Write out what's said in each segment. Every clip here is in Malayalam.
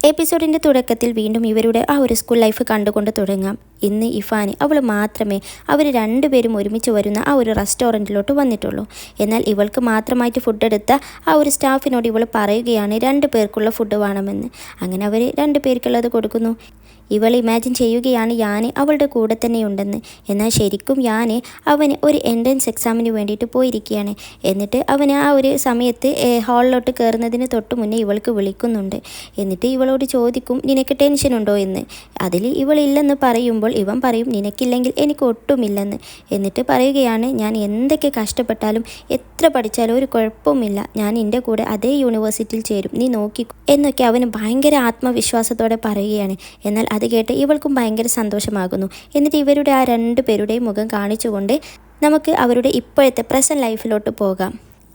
എപ്പിസോഡിൻ്റെ തുടക്കത്തിൽ വീണ്ടും ഇവരുടെ ആ ഒരു സ്കൂൾ ലൈഫ് കണ്ടുകൊണ്ട് തുടങ്ങാം. ഇന്ന് ഇഫാന് അവൾ മാത്രമേ അവർ രണ്ടുപേരും ഒരുമിച്ച് വരുന്ന ആ ഒരു റെസ്റ്റോറൻറ്റിലോട്ട് വന്നിട്ടുള്ളൂ. എന്നാൽ ഇവൾക്ക് മാത്രമായിട്ട് ഫുഡ് എടുത്ത ആ ഒരു സ്റ്റാഫിനോട് ഇവൾ പറയുകയാണ് 2 പേർക്കുള്ള ഫുഡ് വേണമെന്ന്. അങ്ങനെ അവർ 2 പേർക്കുള്ളത് കൊടുക്കുന്നു. ഇവൾ ഇമാജിൻ ചെയ്യുകയാണ് യാന് അവളുടെ കൂടെ തന്നെ ഉണ്ടെന്ന്. എന്നാൽ ശരിക്കും യാന് അവന് ഒരു എൻട്രൻസ് എക്സാമിന് വേണ്ടിയിട്ട് പോയിരിക്കുകയാണ്. എന്നിട്ട് അവൻ ആ ഒരു സമയത്ത് ഹാളിലോട്ട് കയറുന്നതിന് തൊട്ട് മുന്നേ ഇവൾക്ക് വിളിക്കുന്നുണ്ട്. എന്നിട്ട് ഇവളോട് ചോദിക്കും നിനക്ക് ടെൻഷൻ ഉണ്ടോ എന്ന്. അതിൽ ഇവളില്ലെന്ന് പറയുമ്പോൾ ഇവൻ പറയും നിനക്കില്ലെങ്കിൽ എനിക്ക് ഒട്ടുമില്ലെന്ന്. എന്നിട്ട് പറയുകയാണ് ഞാൻ എന്തൊക്കെ കഷ്ടപ്പെട്ടാലും എത്ര പഠിച്ചാലും ഒരു കുഴപ്പമില്ല, ഞാൻ എൻ്റെ കൂടെ അതേ യൂണിവേഴ്സിറ്റിയിൽ ചേരും, നീ നോക്കിക്കോ എന്നൊക്കെ അവന് ഭയങ്കര ആത്മവിശ്വാസത്തോടെ പറയുകയാണ്. എന്നാൽ അത് കേട്ട് ഇവൾക്കും ഭയങ്കര സന്തോഷമാകുന്നു. എന്നിട്ട് ഇവരുടെ ആ 2 പേരുടെയും മുഖം കാണിച്ചുകൊണ്ട് നമുക്ക് അവരുടെ ഇപ്പോഴത്തെ പ്രസൻറ്റ് ലൈഫിലോട്ട് പോകാം.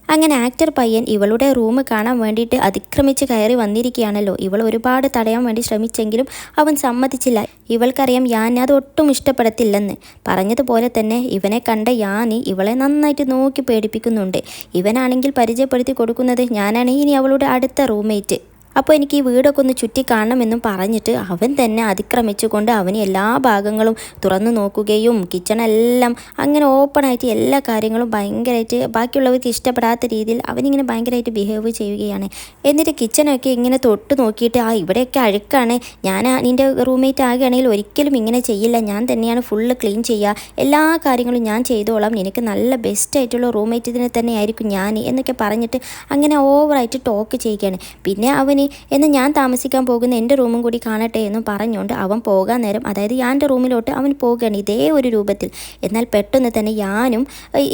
അങ്ങനെ ആക്ടർ പയ്യൻ ഇവളുടെ റൂം കാണാൻ വേണ്ടിയിട്ട് അതിക്രമിച്ച് കയറി വന്നിരിക്കുകയാണല്ലോ. ഇവൾ ഒരുപാട് തടയാൻ വേണ്ടി ശ്രമിച്ചെങ്കിലും അവൻ സമ്മതിച്ചില്ല. ഇവൾക്കറിയാം യാൻ അത് ഒട്ടും ഇഷ്ടപ്പെടത്തില്ലെന്ന്. പറഞ്ഞതുപോലെ തന്നെ ഇവനെ കണ്ട യാനി ഇവളെ നന്നായിട്ട് നോക്കി പേടിപ്പിക്കുന്നുണ്ട്. ഇവനാണെങ്കിൽ പരിചയപ്പെടുത്തി കൊടുക്കുന്നത് ഞാനാണ് ഇനി അവളുടെ അടുത്ത റൂംമേറ്റ്, അപ്പോൾ എനിക്ക് ഈ വീടൊക്കെ ഒന്ന് ചുറ്റി കാണണമെന്നും പറഞ്ഞിട്ട് അവൻ തന്നെ അതിക്രമിച്ചുകൊണ്ട് അവന് എല്ലാ ഭാഗങ്ങളും തുറന്നു നോക്കുകയും കിച്ചണെല്ലാം അങ്ങനെ ഓപ്പണായിട്ട് എല്ലാ കാര്യങ്ങളും ഭയങ്കരമായിട്ട് ബാക്കിയുള്ളവർക്ക് ഇഷ്ടപ്പെടാത്ത രീതിയിൽ അവനിങ്ങനെ ഭയങ്കരമായിട്ട് ബിഹേവ് ചെയ്യുകയാണ്. എന്നിട്ട് കിച്ചണൊക്കെ ഇങ്ങനെ തൊട്ട് നോക്കിയിട്ട് ഇവിടെയൊക്കെ അഴുക്കാണ്, ഞാൻ നിൻ്റെ റൂംമേറ്റ് ആകുകയാണെങ്കിൽ ഒരിക്കലും ഇങ്ങനെ ചെയ്യില്ല, ഞാൻ തന്നെയാണ് ഫുള്ള് ക്ലീൻ ചെയ്യുക, എല്ലാ കാര്യങ്ങളും ഞാൻ ചെയ്തോളാം, നിനക്ക് നല്ല ബെസ്റ്റായിട്ടുള്ള റൂംമേറ്റിനെ തന്നെ ആയിരിക്കും ഞാൻ എന്നൊക്കെ പറഞ്ഞിട്ട് അങ്ങനെ ഓവറായിട്ട് ടോക്ക് ചെയ്യുകയാണ്. പിന്നെ അവന് എന്ന് ഞാൻ താമസിക്കാൻ പോകുന്ന എൻ്റെ റൂമും കൂടി കാണട്ടെ എന്നും പറഞ്ഞുകൊണ്ട് അവൻ പോകാൻ നേരം, അതായത് യാൻ്റെ റൂമിലോട്ട് അവൻ പോവുകയാണ് ഇതേ ഒരു രൂപത്തിൽ. എന്നാൽ പെട്ടെന്ന് തന്നെ യാനും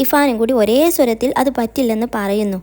ഇഫാനും കൂടി ഒരേ സ്വരത്തിൽ അത് പറ്റില്ലെന്ന് പറയുന്നു.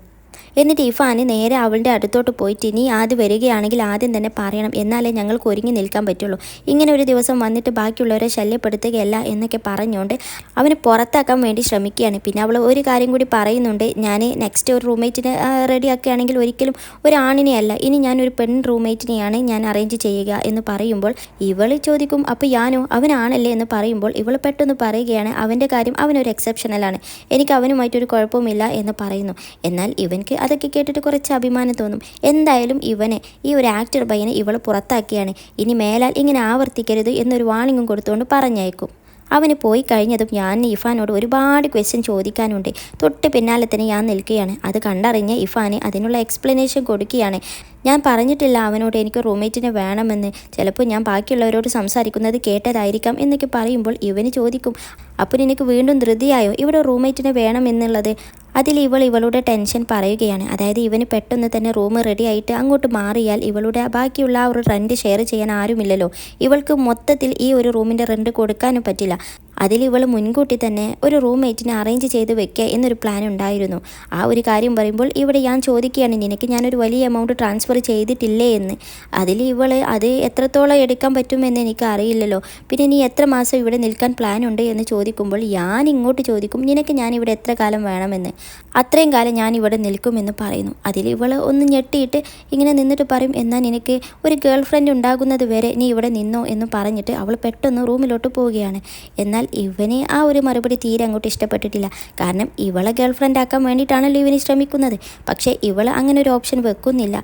എന്നിട്ട് ഇഫാന് നേരെ അവളുടെ അടുത്തോട്ട് പോയിട്ട് ഇനി ആദ്യം വരികയാണെങ്കിൽ ആദ്യം തന്നെ പറയണം, എന്നാലേ ഞങ്ങൾക്ക് ഒരുങ്ങി നിൽക്കാൻ പറ്റുള്ളൂ, ഇങ്ങനെ ഒരു ദിവസം വന്നിട്ട് ബാക്കിയുള്ളവരെ ശല്യപ്പെടുത്തുകയല്ല എന്നൊക്കെ പറഞ്ഞുകൊണ്ട് അവന് പുറത്താക്കാൻ വേണ്ടി ശ്രമിക്കുകയാണ്. പിന്നെ അവൾ ഒരു കാര്യം കൂടി പറയുന്നുണ്ട്, ഞാൻ നെക്സ്റ്റ് ഒരു റൂംമേറ്റിനെ റെഡിയാക്കുകയാണെങ്കിൽ ഒരിക്കലും ഒരു ആണിനെയല്ല, ഇനി ഞാനൊരു പെൺ റൂംമേറ്റിനെയാണ് ഞാൻ അറേഞ്ച് ചെയ്യുക എന്ന് പറയുമ്പോൾ ഇവൾ ചോദിക്കും അപ്പോൾ യാനോ അവനാണല്ലേ എന്ന് പറയുമ്പോൾ ഇവൾ പെട്ടെന്ന് പറയുകയാണ് അവൻ്റെ കാര്യം അവനൊരു എക്സെപ്ഷണലാണ്, എനിക്ക് അവനുമായിട്ടൊരു കുഴപ്പമില്ല എന്ന് പറയുന്നു. എന്നാൽ ഇവൻക്ക് അതൊക്കെ കേട്ടിട്ട് കുറച്ച് അഭിമാനം തോന്നും. എന്തായാലും ഇവനെ ഈ ഒരു ആക്ടർ പയ്യനെ ഇവൾ പുറത്താക്കിയാണ്, ഇനി മേലാൽ ഇങ്ങനെ ആവർത്തിക്കരുത് എന്നൊരു വാണിങ്ങും കൊടുത്തുകൊണ്ട് പറഞ്ഞയക്കും. അവന് പോയി കഴിഞ്ഞതും ഞാൻ ഇഫാനോട് ഒരുപാട് ക്വസ്റ്റ്യൻ ചോദിക്കാനുണ്ട്. തൊട്ട് പിന്നാലെ തന്നെ ഞാൻ നിൽക്കുകയാണ്. അത് കണ്ടറിഞ്ഞ് ഇഫാന് അതിനുള്ള എക്സ്പ്ലനേഷൻ കൊടുക്കുകയാണ്. ഞാൻ പറഞ്ഞിട്ടില്ല അവനോട് എനിക്ക് റൂംമേറ്റിനെ വേണമെന്ന്, ചിലപ്പോൾ ഞാൻ ബാക്കിയുള്ളവരോട് സംസാരിക്കുന്നത് കേട്ടതായിരിക്കാം എന്നൊക്കെ പറയുമ്പോൾ ഇവന് ചോദിക്കും അപ്പോൾ നിനക്ക് വീണ്ടും ധൃതിയായോ ഇവിടെ റൂംമേറ്റിനെ വേണമെന്നുള്ളത്. അതിൽ ഇവളുടെ ടെൻഷൻ പറയുകയാണ്. അതായത് ഇവന് പെട്ടെന്ന് തന്നെ റൂം റെഡി ആയിട്ട് അങ്ങോട്ട് മാറിയാൽ ഇവളുടെ ബാക്കിയുള്ള ആ ഒരു റെൻറ്റ് ഷെയർ ചെയ്യാൻ ആരുമില്ലല്ലോ, ഇവൾക്ക് മൊത്തത്തിൽ ഈ ഒരു റൂമിൻ്റെ റെൻറ്റ് കൊടുക്കാനും പറ്റില്ല. അതിൽ ഇവൾ മുൻകൂട്ടി തന്നെ ഒരു റൂംമേറ്റിനെ അറേഞ്ച് ചെയ്ത് വെക്കുക എന്നൊരു പ്ലാൻ ഉണ്ടായിരുന്നു. ആ ഒരു കാര്യം പറയുമ്പോൾ ഇവിടെ ഞാൻ ചോദിക്കുകയാണ് നിനക്ക് ഞാനൊരു വലിയ എമൗണ്ട് ട്രാൻസ്ഫർ ചെയ്തിട്ടില്ലേ എന്ന്. അതിൽ ഇവൾ അത് എത്രത്തോളം എടുക്കാൻ പറ്റുമെന്ന് എനിക്ക് അറിയില്ലല്ലോ, പിന്നെ നീ എത്ര മാസം ഇവിടെ നിൽക്കാൻ പ്ലാൻ ഉണ്ട് എന്ന് ചോദിക്കുമ്പോൾ ഞാൻ ഇങ്ങോട്ട് ചോദിക്കും നിനക്ക് ഞാനിവിടെ എത്ര കാലം വേണമെന്ന്, അത്രയും കാലം ഞാൻ ഇവിടെ നിൽക്കുമെന്ന് പറയുന്നു. അതിൽ ഇവൾ ഒന്ന് ഞെട്ടിയിട്ട് ഇങ്ങനെ നിന്നിട്ട് പറയും എന്നാൽ നിനക്ക് ഒരു ഗേൾ ഫ്രണ്ട് ഉണ്ടാകുന്നത് വരെ നീ ഇവിടെ നിന്നോ എന്ന് പറഞ്ഞിട്ട് അവൾ പെട്ടെന്ന് റൂമിലോട്ട് പോവുകയാണ്. എന്നാൽ ഇവന് ആ ഒരു മറുപടി തീരെ അങ്ങോട്ട് ഇഷ്ടപ്പെട്ടിട്ടില്ല. കാരണം ഇവളെ ഗേൾ ഫ്രണ്ട് ആക്കാൻ വേണ്ടിയിട്ടാണല്ലോ ഇവന് ശ്രമിക്കുന്നത്. പക്ഷേ ഇവൾ അങ്ങനെ ഒരു ഓപ്ഷൻ വെക്കുന്നില്ല.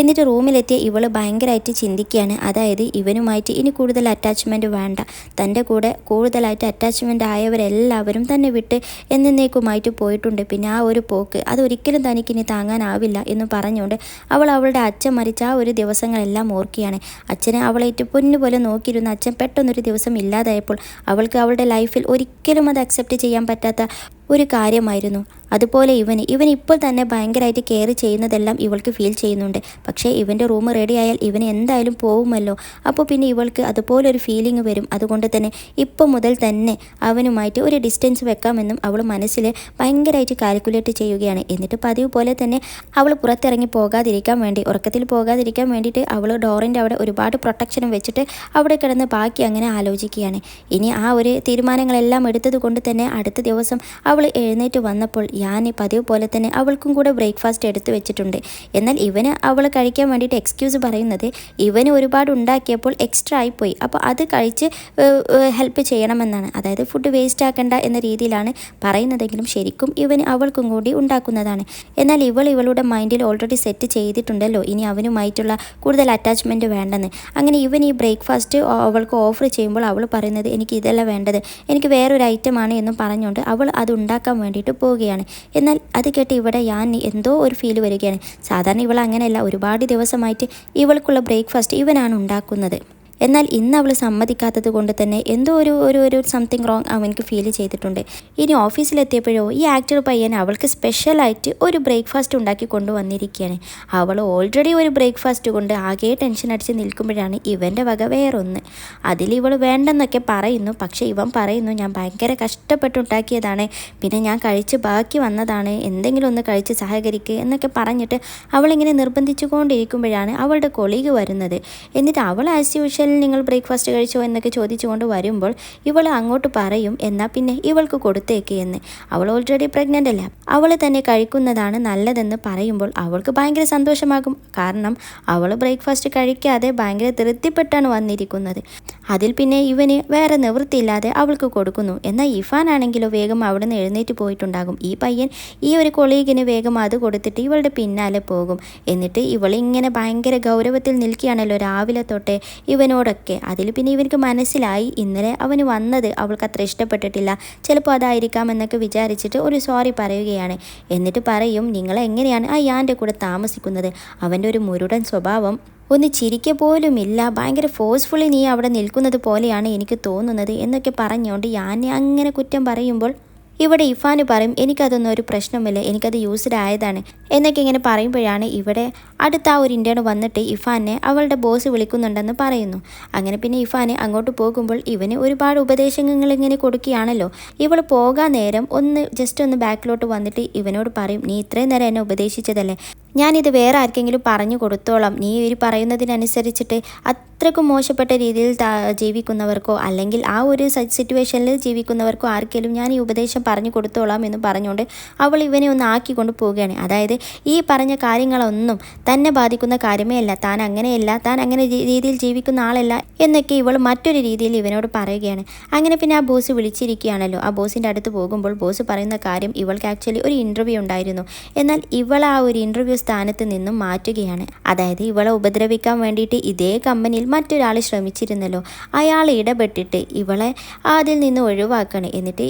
എന്നിട്ട് റൂമിലെത്തിയ ഇവൾ ഭയങ്കരമായിട്ട് ചിന്തിക്കുകയാണ്. അതായത് ഇവനുമായിട്ട് ഇനി കൂടുതൽ അറ്റാച്ച്മെൻറ്റ് വേണ്ട, തൻ്റെ കൂടെ കൂടുതലായിട്ട് അറ്റാച്ച്മെൻ്റ് ആയവരെല്ലാവരും തന്നെ വിട്ട് എന്നേക്കുമായിട്ട് പോയിട്ടുണ്ട്, പിന്നെ ആ ഒരു പോക്ക് അതൊരിക്കലും തനിക്കിനി താങ്ങാനാവില്ല എന്ന് പറഞ്ഞുകൊണ്ട് അവളുടെ അച്ഛൻ മരിച്ച ആ ഒരു ദിവസങ്ങളെല്ലാം ഓർക്കുകയാണ്. അച്ഛനെ അവളേറ്റ് പൊന്നുപോലെ നോക്കിയിരുന്ന അച്ഛൻ പെട്ടെന്നൊരു ദിവസം ഇല്ലാതായപ്പോൾ അവൾക്ക് അവളുടെ ലൈഫിൽ ഒരിക്കലും അത് അക്സെപ്റ്റ് ചെയ്യാൻ പറ്റാത്ത ഒരു കാര്യമായിരുന്നു. അതുപോലെ ഇവൻ ഇപ്പോൾ തന്നെ ഭയങ്കരമായിട്ട് കെയർ ചെയ്യുന്നതെല്ലാം ഇവൾക്ക് ഫീൽ ചെയ്യുന്നുണ്ട്. പക്ഷേ ഇവൻ്റെ റൂം റെഡി ആയാൽ ഇവന് എന്തായാലും പോകുമല്ലോ, അപ്പോൾ പിന്നെ ഇവൾക്ക് അതുപോലൊരു ഫീലിംഗ് വരും. അതുകൊണ്ട് തന്നെ ഇപ്പോൾ മുതൽ തന്നെ അവനുമായിട്ട് ഒരു ഡിസ്റ്റൻസ് വെക്കാമെന്നും അവൾ മനസ്സിൽ ഭയങ്കരമായിട്ട് കാൽക്കുലേറ്റ് ചെയ്യുകയാണ്. എന്നിട്ട് പതിവ് പോലെ തന്നെ അവൾ പുറത്തിറങ്ങി പോകാതിരിക്കാൻ വേണ്ടി, ഉറക്കത്തിൽ പോകാതിരിക്കാൻ വേണ്ടിയിട്ട് അവൾ ഡോറിൻ്റെ അവിടെ ഒരുപാട് പ്രൊട്ടക്ഷനും വെച്ചിട്ട് അവിടെ കിടന്ന് ബാക്കി അങ്ങനെ ആലോചിക്കുകയാണ്. ഇനി ആ ഒരു തീരുമാനങ്ങളെല്ലാം എടുത്തത് കൊണ്ട് തന്നെ അടുത്ത ദിവസം അവൾ എഴുന്നേറ്റ് വന്നപ്പോൾ ഞാൻ പതിവ് പോലെ തന്നെ അവൾക്കും കൂടെ ബ്രേക്ക്ഫാസ്റ്റ് എടുത്തു വെച്ചിട്ടുണ്ട്. എന്നാൽ ഇവന് അവൾ കഴിക്കാൻ വേണ്ടിയിട്ട് എക്സ്ക്യൂസ് പറയുന്നത് ഇവന് ഒരുപാട് ഉണ്ടാക്കിയപ്പോൾ എക്സ്ട്രാ ആയിപ്പോയി, അപ്പോൾ അത് കഴിച്ച് ഹെൽപ്പ് ചെയ്യണമെന്നാണ്. അതായത് ഫുഡ് വേസ്റ്റ് ആക്കണ്ട എന്ന രീതിയിലാണ് പറയുന്നതെങ്കിലും ശരിക്കും ഇവന് അവൾക്കും കൂടി ഉണ്ടാക്കുന്നതാണ്. എന്നാൽ ഇവളുടെ മൈൻഡിൽ ഓൾറെഡി സെറ്റ് ചെയ്തിട്ടുണ്ടല്ലോ ഇനി അവനുമായിട്ടുള്ള കൂടുതൽ അറ്റാച്ച്മെൻറ്റ് വേണ്ടെന്ന്. അങ്ങനെ ഇവൻ ഈ ബ്രേക്ക്ഫാസ്റ്റ് അവൾക്ക് ഓഫർ ചെയ്യുമ്പോൾ അവൾ പറയുന്നത് എനിക്ക് ഇതല്ല വേണ്ടത്, എനിക്ക് വേറൊരു ഐറ്റമാണ് എന്നും പറഞ്ഞുകൊണ്ട് അവൾ അത് ഉണ്ടാക്കാൻ വേണ്ടിയിട്ട് പോവുകയാണ്. എന്നാൽ അത് കേട്ട് ഇവിടെ ഞാൻ എന്തോ ഒരു ഫീൽ വരികയാണ്. സാധാരണ ഇവൾ അങ്ങനെയല്ല, ഒരുപാട് ദിവസമായിട്ട് ഇവൾക്കുള്ള ബ്രേക്ക്ഫാസ്റ്റ് ഇവനാണ് ഉണ്ടാക്കുന്നത്. എന്നാൽ ഇന്ന് അവൾ സമ്മതിക്കാത്തത് കൊണ്ട് തന്നെ എന്തോ ഒരു സംതിങ് റോങ് അവനക്ക് ഫീൽ ചെയ്തിട്ടുണ്ട്. ഇനി ഓഫീസിലെത്തിയപ്പോഴോ ഈ ആക്ടർ പയ്യൻ അവൾക്ക് സ്പെഷ്യലായിട്ട് ഒരു ബ്രേക്ക്ഫാസ്റ്റ് ഉണ്ടാക്കി കൊണ്ടുവന്നിരിക്കുകയാണ്. അവൾ ഓൾറെഡി ഒരു ബ്രേക്ക്ഫാസ്റ്റ് കൊണ്ട് ആകെ ടെൻഷൻ അടിച്ച് നിൽക്കുമ്പോഴാണ് ഇവൻ്റെ വക വേറൊന്ന്. അതിൽ ഇവൾ വേണ്ടെന്നൊക്കെ പറയുന്നു. പക്ഷേ ഇവൻ പറയുന്നു ഞാൻ ഭയങ്കര കഷ്ടപ്പെട്ടുണ്ടാക്കിയതാണ്, പിന്നെ ഞാൻ കഴിച്ച് ബാക്കി വന്നതാണ്, എന്തെങ്കിലും ഒന്ന് കഴിച്ച് സഹകരിക്കുക എന്നൊക്കെ പറഞ്ഞിട്ട് അവളിങ്ങനെ നിർബന്ധിച്ചു കൊണ്ടിരിക്കുമ്പോഴാണ് അവളുടെ കൊളീഗ് വരുന്നത്. എന്നിട്ട് അവൾ ആസ് യൂഷ്വൽ നിങ്ങൾ ബ്രേക്ക്ഫാസ്റ്റ് കഴിച്ചോ എന്നൊക്കെ ചോദിച്ചുകൊണ്ട് വരുമ്പോൾ ഇവൾ അങ്ങോട്ട് പറയും എന്നാൽ പിന്നെ ഇവൾക്ക് കൊടുത്തേക്ക് എന്ന്. അവൾ ഓൾറെഡി പ്രഗ്നൻ്റ് അല്ല, അവൾ തന്നെ കഴിക്കുന്നതാണ് നല്ലതെന്ന് പറയുമ്പോൾ അവൾക്ക് ഭയങ്കര സന്തോഷമാകും. കാരണം അവൾ ബ്രേക്ക്ഫാസ്റ്റ് കഴിക്കാതെ ഭയങ്കര തൃപ്തിപ്പെട്ടാണ് വന്നിരിക്കുന്നത്. അതിൽ പിന്നെ ഇവന് വേറെ നിവൃത്തിയില്ലാതെ അവൾക്ക് കൊടുക്കുന്നു. എന്നാൽ ഇഫാൻ ആണെങ്കിലോ വേഗം അവിടെ നിന്ന് എഴുന്നേറ്റ് പോയിട്ടുണ്ടാകും. ഈ പയ്യൻ ഈ ഒരു കൊളീഗിന് വേഗം അത് കൊടുത്തിട്ട് ഇവളുടെ പിന്നാലെ പോകും. എന്നിട്ട് ഇവളിങ്ങനെ ഭയങ്കര ഗൗരവത്തിൽ നിൽക്കുകയാണല്ലോ രാവിലെ തൊട്ടേ ഇവനോടൊക്കെ. അതിൽ പിന്നെ ഇവർക്ക് മനസ്സിലായി ഇന്നലെ അവന് വന്നത് അവൾക്ക് അത്ര ഇഷ്ടപ്പെട്ടിട്ടില്ല, ചിലപ്പോൾ അതായിരിക്കാം എന്നൊക്കെ വിചാരിച്ചിട്ട് ഒരു സോറി പറയുകയാണ്. എന്നിട്ട് പറയും നിങ്ങളെങ്ങനെയാണ് അയാൻ്റെ കൂടെ താമസിക്കുന്നത്, അവൻ്റെ ഒരു മുരുടൻ സ്വഭാവം ഒന്ന് ചിരിക്ക പോലുമില്ല, ഭയങ്കര ഫോഴ്സ്ഫുള്ളി നീ അവിടെ നിൽക്കുന്നത് പോലെയാണ് എനിക്ക് തോന്നുന്നത് എന്നൊക്കെ പറഞ്ഞുകൊണ്ട് ഞാൻ അങ്ങനെ കുറ്റം പറയുമ്പോൾ ഇവിടെ ഇഫാന് പറയും എനിക്കതൊന്നും ഒരു പ്രശ്നമില്ല, എനിക്കത് യൂസ്ഡ് ആയതാണ് എന്നൊക്കെ ഇങ്ങനെ പറയുമ്പോഴാണ് ഇവിടെ അടുത്ത ആ ഒരു ഇന്ത്യയാണ് വന്നിട്ട് ഇഫാനെ അവളുടെ ബോസ് വിളിക്കുന്നുണ്ടെന്ന് പറയുന്നു. അങ്ങനെ പിന്നെ ഇഫാന് അങ്ങോട്ട് പോകുമ്പോൾ ഇവന് ഒരുപാട് ഉപദേശങ്ങൾ ഇങ്ങനെ കൊടുക്കുകയാണല്ലോ. ഇവൾ പോകാൻ നേരം ജസ്റ്റ് ഒന്ന് ബാക്കിലോട്ട് വന്നിട്ട് ഇവനോട് പറയും നീ ഇത്രയും നേരം എന്നെ ഉപദേശിച്ചതല്ലേ, ഞാനിത് വേറെ ആർക്കെങ്കിലും പറഞ്ഞു കൊടുത്തോളാം, നീ ഈ പറയുന്നതിനനുസരിച്ചിട്ട് അത്രക്കും മോശപ്പെട്ട രീതിയിൽ ജീവിക്കുന്നവർക്കോ അല്ലെങ്കിൽ ആ ഒരു സിറ്റുവേഷനിൽ ജീവിക്കുന്നവർക്കോ ആർക്കെങ്കിലും ഞാൻ ഈ ഉപദേശം പറഞ്ഞു കൊടുത്തോളാം എന്ന് പറഞ്ഞുകൊണ്ട് അവൾ ഇവനെ ഒന്ന് ആക്കിക്കൊണ്ട് പോവുകയാണ്. അതായത് ഈ പറഞ്ഞ കാര്യങ്ങളൊന്നും തന്നെ ബാധിക്കുന്ന കാര്യമേ അല്ല, താൻ അങ്ങനെയല്ല, താൻ അങ്ങനെ രീതിയിൽ ജീവിക്കുന്ന ആളല്ല എന്നൊക്കെ ഇവൾ മറ്റൊരു രീതിയിൽ ഇവനോട് പറയുകയാണ്. അങ്ങനെ പിന്നെ ആ ബോസ് വിളിച്ചിരിക്കുകയാണല്ലോ. ആ ബോസിൻ്റെ അടുത്ത് പോകുമ്പോൾ ബോസ് പറയുന്ന കാര്യം ഇവൾക്ക് ആക്ച്വലി ഒരു ഇൻ്റർവ്യൂ ഉണ്ടായിരുന്നു, എന്നാൽ ഇവൾ ആ ഒരു ഇൻ്റർവ്യൂ സ്ഥാനത്ത് നിന്നും മാറ്റുകയാണ്. അതായത് ഇവളെ ഉപദ്രവിക്കാൻ വേണ്ടിയിട്ട് ഇതേ കമ്പനിയിൽ മറ്റൊരാൾ ശ്രമിച്ചിരുന്നല്ലോ, അയാൾ ഇടപെട്ടിട്ട് ഇവളെ അതിൽ നിന്ന് ഒഴിവാക്കണം. എന്നിട്ട്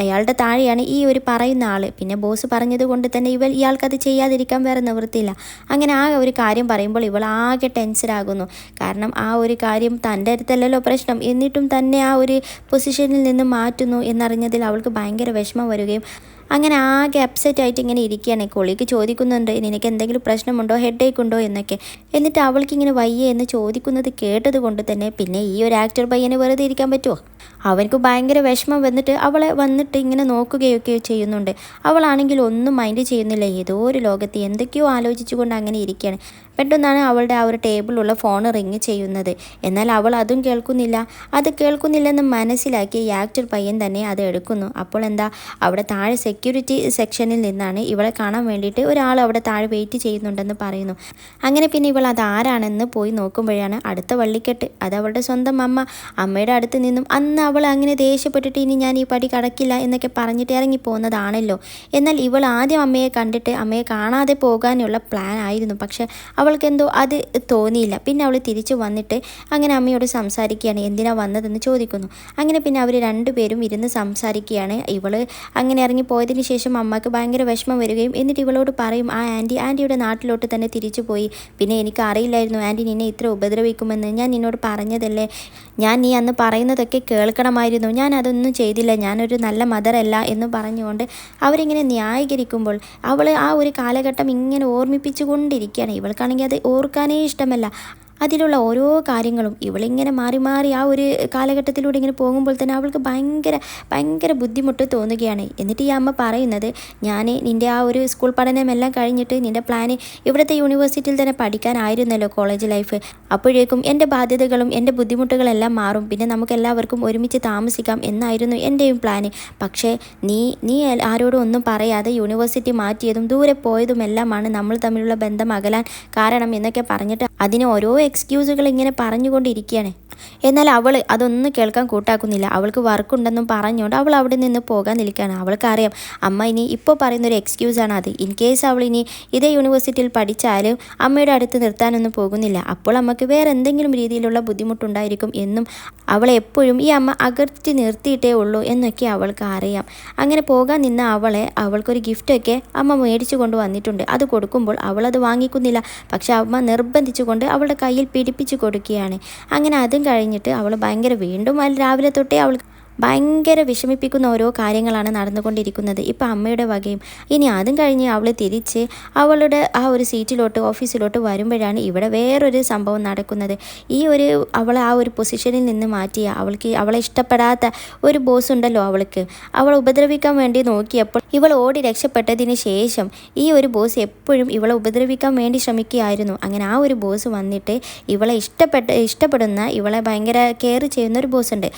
അയാളുടെ താഴെയാണ് ഈ ഒരു പറയുന്ന ആൾ. പിന്നെ ബോസ് പറഞ്ഞത് കൊണ്ട് തന്നെ ഇയാൾക്കത് ചെയ്യാതിരിക്കാൻ വേറെ നിവൃത്തിയില്ല. അങ്ങനെ ആ ഒരു കാര്യം പറയുമ്പോൾ ഇവൾ ആകെ ടെൻഷനാകുന്നു. കാരണം ആ ഒരു കാര്യം തൻ്റെ അടുത്തല്ലല്ലോ പ്രശ്നം, എന്നിട്ടും തന്നെ ആ ഒരു പൊസിഷനിൽ നിന്ന് മാറ്റുന്നു എന്നറിഞ്ഞതിൽ അവൾക്ക് ഭയങ്കര വിഷമം വരികയും അങ്ങനെ ആകെ അപ്സെറ്റ് ആയിട്ട് ഇങ്ങനെ ഇരിക്കുകയാണ്. കൊളീഗ് ചോദിക്കുന്നുണ്ട് നിനക്ക് എന്തെങ്കിലും പ്രശ്നമുണ്ടോ, ഹെഡേക്ക് ഉണ്ടോ എന്നൊക്കെ. എന്നിട്ട് അവൾക്കിങ്ങനെ വയ്യ എന്ന് ചോദിക്കുന്നത് കേട്ടത് കൊണ്ട് തന്നെ പിന്നെ ഈ ഒരു ആക്ടർ പയ്യനെ വെറുതെ ഇരിക്കാൻ പറ്റുമോ? അവർക്ക് ഭയങ്കര വിഷമം വന്നിട്ട് അവളെ വന്നിട്ട് ഇങ്ങനെ നോക്കുകയൊക്കെ ചെയ്യുന്നുണ്ട്. അവളാണെങ്കിൽ ഒന്നും മൈൻഡ് ചെയ്യുന്നില്ല, ഏതോ ഒരു ലോകത്ത് എന്തൊക്കെയോ ആലോചിച്ചുകൊണ്ട് അങ്ങനെ ഇരിക്കുകയാണ്. പെട്ടെന്നാണ് അവളുടെ ആ ഒരു ടേബിളിലുള്ള ഫോൺ റിങ് ചെയ്യുന്നത്. എന്നാൽ അവൾ അതും കേൾക്കുന്നില്ല. അത് കേൾക്കുന്നില്ലെന്ന് മനസ്സിലാക്കി ഈ ആക്ടർ പയ്യൻ തന്നെ അത് എടുക്കുന്നു. അപ്പോൾ എന്താ, അവിടെ താഴെ സെക്യൂരിറ്റി സെക്ഷനിൽ നിന്നാണ് ഇവളെ കാണാൻ വേണ്ടിയിട്ട് ഒരാൾ അവിടെ താഴെ വെയിറ്റ് ചെയ്യുന്നുണ്ടെന്ന് പറയുന്നു. അങ്ങനെ പിന്നെ ഇവൾ അത് ആരാണെന്ന് പോയി നോക്കുമ്പോഴാണ് അടുത്ത വള്ളിക്കെട്ട്. അത് അവളുടെ സ്വന്തം അമ്മയുടെ അടുത്ത് നിന്നും അന്ന് അവൾ അങ്ങനെ ദേഷ്യപ്പെട്ടിട്ട് ഇനി ഞാൻ ഈ പടി കടക്കില്ല എന്നൊക്കെ പറഞ്ഞിട്ട് ഇറങ്ങിപ്പോകുന്നതാണല്ലോ. എന്നാൽ ഇവൾ ആദ്യം അമ്മയെ കണ്ടിട്ട് അമ്മയെ കാണാതെ പോകാനുള്ള പ്ലാൻ ആയിരുന്നു. പക്ഷെ അവൾക്കെന്തോ അത് തോന്നിയില്ല. പിന്നെ അവൾ തിരിച്ചു വന്നിട്ട് അങ്ങനെ അമ്മയോട് സംസാരിക്കുകയാണ്, എന്തിനാ വന്നതെന്ന് ചോദിക്കുന്നു. അങ്ങനെ പിന്നെ അവർ രണ്ടുപേരും ഇരുന്ന് സംസാരിക്കുകയാണ്. ഇവൾ അങ്ങനെ ഇറങ്ങിപ്പോയതിന് ശേഷം അമ്മക്ക് ഭയങ്കര വിഷമം വരികയും എന്നിട്ട് ഇവളോട് പറയും ആ ആൻറ്റിയുടെ നാട്ടിലോട്ട് തന്നെ തിരിച്ചു പോയി, പിന്നെ എനിക്ക് അറിയില്ലായിരുന്നു ആൻറ്റി നിന്നെ ഇത്ര ഉപദ്രവിക്കുമെന്ന്, ഞാൻ നിന്നോട് പറഞ്ഞതല്ലേ, നീ അന്ന് പറയുന്നതൊക്കെ കേൾക്കണമായിരുന്നു, ഞാൻ അതൊന്നും ചെയ്തില്ല, ഞാനൊരു നല്ല മദറല്ല എന്ന് പറഞ്ഞുകൊണ്ട് അവരിങ്ങനെ ന്യായീകരിക്കുമ്പോൾ അവൾ ആ ഒരു കാലഘട്ടം ഇങ്ങനെ ഓർമ്മിപ്പിച്ചു കൊണ്ടിരിക്കുകയാണ്. ഇവൾക്കാണെങ്കിൽ അത് ഓർക്കാനേ ഇഷ്ടമല്ല. അതിലുള്ള ഓരോ കാര്യങ്ങളും ഇവളിങ്ങനെ മാറി മാറി ആ ഒരു കാലഘട്ടത്തിലൂടെ ഇങ്ങനെ പോകുമ്പോൾ തന്നെ അവൾക്ക് ഭയങ്കര ഭയങ്കര ബുദ്ധിമുട്ട് തോന്നുകയാണ്. എന്നിട്ട് ഈ അമ്മ പറയുന്നത്, ഞാൻ നിൻ്റെ ആ ഒരു സ്കൂൾ പഠനമെല്ലാം കഴിഞ്ഞിട്ട് നിൻ്റെ പ്ലാന് ഇവിടുത്തെ യൂണിവേഴ്സിറ്റിയിൽ തന്നെ പഠിക്കാനായിരുന്നല്ലോ കോളേജ് ലൈഫ്. അപ്പോഴേക്കും എൻ്റെ ബാധ്യതകളും എൻ്റെ ബുദ്ധിമുട്ടുകളെല്ലാം മാറും, പിന്നെ നമുക്ക് എല്ലാവർക്കും ഒരുമിച്ച് താമസിക്കാം എന്നായിരുന്നു എൻ്റെയും പ്ലാന്. പക്ഷേ നീ നീ ആരോടും ഒന്നും പറയാതെ യൂണിവേഴ്സിറ്റി മാറ്റിയതും ദൂരെ പോയതുമെല്ലാമാണ് നമ്മൾ തമ്മിലുള്ള ബന്ധം അകലാൻ കാരണം എന്നൊക്കെ പറഞ്ഞിട്ട് അതിന് ഓരോ എക്സ്ക്യൂസുകൾ ഇങ്ങനെ പറഞ്ഞുകൊണ്ടിരിക്കുകയാണ്. എന്നാൽ അവൾ അതൊന്നും കേൾക്കാൻ കൂട്ടാക്കുന്നില്ല. അവൾക്ക് വർക്കുണ്ടെന്നും പറഞ്ഞുകൊണ്ട് അവൾ അവിടെ നിന്ന് പോകാൻ നിൽക്കുകയാണ്. അവൾക്കറിയാം അമ്മ ഇനി ഇപ്പോൾ പറയുന്നൊരു എക്സ്ക്യൂസാണ് അത്. ഇൻ കേസ് അവൾ ഇനി ഇതേ യൂണിവേഴ്സിറ്റിയിൽ പഠിച്ചാലും അമ്മയുടെ അടുത്ത് നിർത്താനൊന്നും പോകുന്നില്ല. അപ്പോൾ അമ്മക്ക് വേറെ എന്തെങ്കിലും രീതിയിലുള്ള ബുദ്ധിമുട്ടുണ്ടായിരിക്കും എന്നും അവളെ എപ്പോഴും ഈ അമ്മ അകറ്റി നിർത്തിയിട്ടേ ഉള്ളൂ എന്നൊക്കെ അവൾക്ക് അറിയാം. അങ്ങനെ പോകാൻ നിന്ന അവൾക്കൊരു ഗിഫ്റ്റൊക്കെ അമ്മ മേടിച്ചു കൊണ്ട് വന്നിട്ടുണ്ട്. അത് കൊടുക്കുമ്പോൾ അവളത് വാങ്ങിക്കുന്നില്ല. പക്ഷെ അമ്മ നിർബന്ധിച്ചുകൊണ്ട് അവളുടെ കയ്യിൽ പിടിപ്പിച്ച് കൊടുക്കുകയാണ്. അങ്ങനെ അതും കഴിഞ്ഞിട്ട് അവൾ ഭയങ്കര വീണ്ടും രാവിലെ തൊട്ടേ അവൾ ഭയങ്കര വിഷമിപ്പിക്കുന്ന ഓരോ കാര്യങ്ങളാണ് നടന്നുകൊണ്ടിരിക്കുന്നത് ഇപ്പം അമ്മയുടെ വകയും. ഇനി അതും കഴിഞ്ഞ് അവൾ തിരിച്ച് അവളുടെ ആ ഒരു സീറ്റിലോട്ട് ഓഫീസിലോട്ട് വരുമ്പോഴാണ് ഇവിടെ വേറൊരു സംഭവം നടക്കുന്നത്. അവളെ ആ ഒരു പൊസിഷനിൽ നിന്ന് മാറ്റിയ അവളെ ഇഷ്ടപ്പെടാത്ത ഒരു ബോസ് ഉണ്ടല്ലോ, അവളെ ഉപദ്രവിക്കാൻ വേണ്ടി നോക്കിയപ്പോൾ ഇവൾ ഓടി രക്ഷപ്പെട്ടതിന് ശേഷം ഈ ഒരു ബോസ് എപ്പോഴും ഇവളെ ഉപദ്രവിക്കാൻ വേണ്ടി ശ്രമിക്കുകയായിരുന്നു. അങ്ങനെ ആ ഒരു ബോസ് വന്നിട്ട് ഇവളെ ഇഷ്ടപ്പെടുന്ന ഇവളെ ഭയങ്കര കെയർ ചെയ്യുന്ന ഒരു ബോസ് ഉണ്ട്.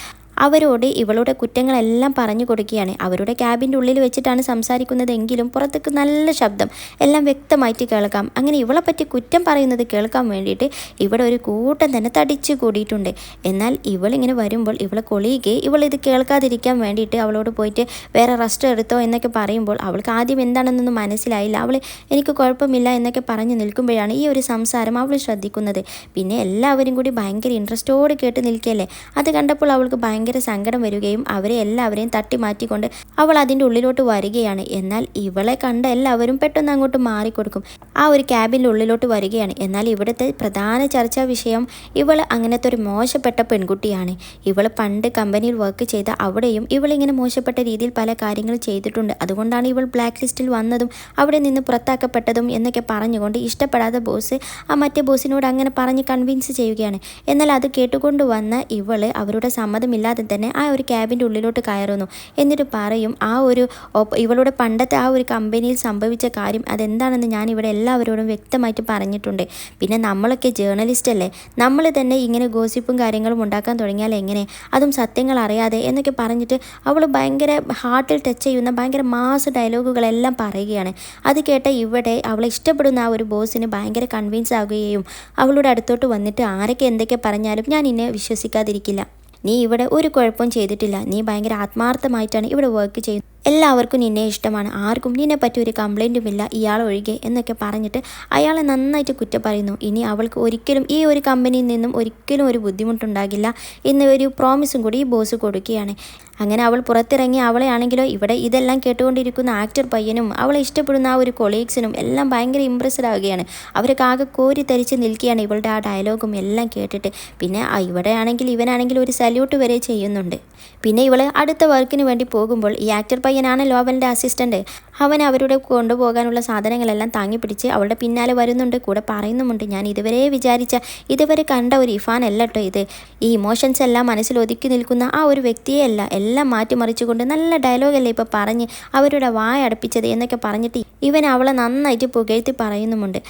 അവരോട് ഇവളുടെ കുറ്റങ്ങളെല്ലാം പറഞ്ഞു കൊടുക്കുകയാണ്. അവരുടെ ക്യാബിൻ്റെ ഉള്ളിൽ വെച്ചിട്ടാണ് സംസാരിക്കുന്നതെങ്കിലും പുറത്തേക്ക് നല്ല ശബ്ദം എല്ലാം വ്യക്തമായിട്ട് കേൾക്കാം. അങ്ങനെ ഇവളെ പറ്റി കുറ്റം പറയുന്നത് കേൾക്കാൻ വേണ്ടിയിട്ട് ഇവിടെ ഒരു കൂട്ടം തന്നെ തടിച്ചു കൂടിയിട്ടുണ്ട്. എന്നാൽ ഇവളിങ്ങനെ വരുമ്പോൾ ഇവളെ കൊളീഗ് ഇവളിത് കേൾക്കാതിരിക്കാൻ വേണ്ടിയിട്ട് അവളോട് പോയിട്ട് വേറെ റെസ്റ്റ് എടുത്തോ എന്നൊക്കെ പറയുമ്പോൾ അവൾക്ക് ആദ്യം എന്താണെന്നൊന്നും മനസ്സിലായില്ല. അവൾ എനിക്ക് കുഴപ്പമില്ല എന്നൊക്കെ പറഞ്ഞു നിൽക്കുമ്പോഴാണ് ഈ ഒരു സംസാരം അവൾ ശ്രദ്ധിക്കുന്നത്. പിന്നെ എല്ലാവരും കൂടി ഭയങ്കര ഇൻട്രസ്റ്റോട് കേട്ട് നിൽക്കുകയല്ലേ. അത് കണ്ടപ്പോൾ അവൾക്ക് ഭയങ്കര സങ്കടം വരികയും അവരെ എല്ലാവരെയും തട്ടി മാറ്റിക്കൊണ്ട് അവൾ അതിൻ്റെ ഉള്ളിലോട്ട് വരികയാണ്. എന്നാൽ ഇവളെ കണ്ട എല്ലാവരും പെട്ടെന്ന് അങ്ങോട്ട് മാറിക്കൊടുക്കും. ആ ഒരു ക്യാബിൻ്റെ ഉള്ളിലോട്ട് വരികയാണ്. എന്നാൽ ഇവിടുത്തെ പ്രധാന ചർച്ചാ വിഷയം ഇവൾ അങ്ങനത്തെ ഒരു മോശപ്പെട്ട പെൺകുട്ടിയാണ്. ഇവൾ പണ്ട് കമ്പനിയിൽ വർക്ക് ചെയ്ത അവിടെയും ഇവളിങ്ങനെ മോശപ്പെട്ട രീതിയിൽ പല കാര്യങ്ങൾ ചെയ്തിട്ടുണ്ട്. അതുകൊണ്ടാണ് ഇവൾ ബ്ലാക്ക് ലിസ്റ്റിൽ വന്നതും അവിടെ നിന്ന് പുറത്താക്കപ്പെട്ടതും എന്നൊക്കെ പറഞ്ഞുകൊണ്ട് ഇഷ്ടപ്പെടാത്ത ബോസ് ആ മറ്റേ ബോസിനോട് അങ്ങനെ പറഞ്ഞ് കൺവിൻസ് ചെയ്യുകയാണ്. എന്നാൽ അത് കേട്ടുകൊണ്ട് വന്ന ഇവൾ അവരുടെ സമ്മതമില്ലാതെ തന്നെ ആ ഒരു ക്യാബിൻ്റെ ഉള്ളിലോട്ട് കയറുന്നു. എന്നിട്ട് പറയും ഇവളുടെ പണ്ടത്തെ ആ ഒരു കമ്പനിയിൽ സംഭവിച്ച കാര്യം അതെന്താണെന്ന് ഞാൻ ഇവിടെ എല്ലാവരോടും വ്യക്തമായിട്ട് പറഞ്ഞിട്ടുണ്ട്. പിന്നെ നമ്മളൊക്കെ ജേർണലിസ്റ്റ് അല്ലേ, നമ്മൾ തന്നെ ഇങ്ങനെ ഗോസിപ്പും കാര്യങ്ങളും ഉണ്ടാക്കാൻ തുടങ്ങിയാൽ എങ്ങനെ, അതും സത്യങ്ങൾ അറിയാതെ എന്നൊക്കെ പറഞ്ഞിട്ട് അവൾ ഭയങ്കര ഹാർട്ടിൽ ടച്ച് ചെയ്യുന്ന ഭയങ്കര മാസ് ഡയലോഗുകളെല്ലാം പറയുകയാണ്. അത് കേട്ട ഇവിടെ അവളെ ഇഷ്ടപ്പെടുന്ന ആ ഒരു ബോസിന് ഭയങ്കര കൺവിൻസ് ആകുകയും അവളുടെ അടുത്തോട്ട് വന്നിട്ട് ആരൊക്കെ എന്തൊക്കെ പറഞ്ഞാലും ഞാൻ ഇന്നെ വിശ്വസിക്കാതിരിക്കില്ല, നീ ഇവിടെ ഒരു കുഴപ്പവും ചെയ്തിട്ടില്ല, നീ ഭയങ്കര ആത്മാർത്ഥമായിട്ടാണ് ഇവിടെ വർക്ക് ചെയ്യുന്നത്, എല്ലാവർക്കും നിന്നെ ഇഷ്ടമാണ്, ആർക്കും നിന്നെ പറ്റി ഒരു കംപ്ലൈൻറ്റുമില്ല ഇയാൾ ഒഴികെ എന്നൊക്കെ പറഞ്ഞിട്ട് അയാളെ നന്നായിട്ട് കുറ്റം പറയുന്നു. ഇനി അവൾക്ക് ഒരിക്കലും ഈ ഒരു കമ്പനിയിൽ നിന്നും ഒരിക്കലും ഒരു ബുദ്ധിമുട്ടുണ്ടാകില്ല എന്ന ഒരു പ്രോമിസും കൂടി ഈ ബോസ് കൊടുക്കുകയാണ്. അങ്ങനെ അവൾ പുറത്തിറങ്ങി അവളെ ആണെങ്കിലോ ഇവിടെ ഇതെല്ലാം കേട്ടുകൊണ്ടിരിക്കുന്ന ആക്ടർ പയ്യനും അവളെ ഇഷ്ടപ്പെടുന്ന ആ ഒരു കൊളീഗ്സിനും എല്ലാം ഭയങ്കര ഇമ്പ്രസ്ഡ് ആവുകയാണ്. അവരൊക്കെ ആകെ കോരി തരിച്ച് നിൽക്കുകയാണ് ഇവളുടെ ആ ഡയലോഗും എല്ലാം കേട്ടിട്ട്. പിന്നെ ഇവിടെയാണെങ്കിൽ ഇവനാണെങ്കിൽ ഒരു സല്യൂട്ട് വരെ ചെയ്യുന്നുണ്ട്. പിന്നെ ഇവൾ അടുത്ത വർക്കിന് വേണ്ടി പോകുമ്പോൾ ഈ ആക്ടർ പയ്യനാണല്ലോ അവൻ്റെ അസിസ്റ്റൻ്റ്, അവൻ അവരുടെ കൊണ്ടുപോകാനുള്ള സാധനങ്ങളെല്ലാം താങ്ങി പിടിച്ച് അവളുടെ പിന്നാലെ വരുന്നുണ്ട്, കൂടെ പറയുന്നുമുണ്ട്, ഞാൻ ഇതുവരെ കണ്ട ഒരു ഇഫാൻ അല്ല കേട്ടോ ഇത്, ഈ ഇമോഷൻസ് എല്ലാം മനസ്സിൽ ഒതുക്കി നിൽക്കുന്ന ആ ഒരു വ്യക്തിയെ അല്ല, എല്ലാം മാറ്റിമറിച്ചുകൊണ്ട് നല്ല ഡയലോഗല്ലേ ഇപ്പോൾ പറഞ്ഞ് അവരുടെ വായ അടുപ്പിച്ചത് എന്നൊക്കെ പറഞ്ഞിട്ട് ഇവൻ അവളെ നന്നായിട്ട് പുകഴ്ത്തി പറയുന്നുമുണ്ട്.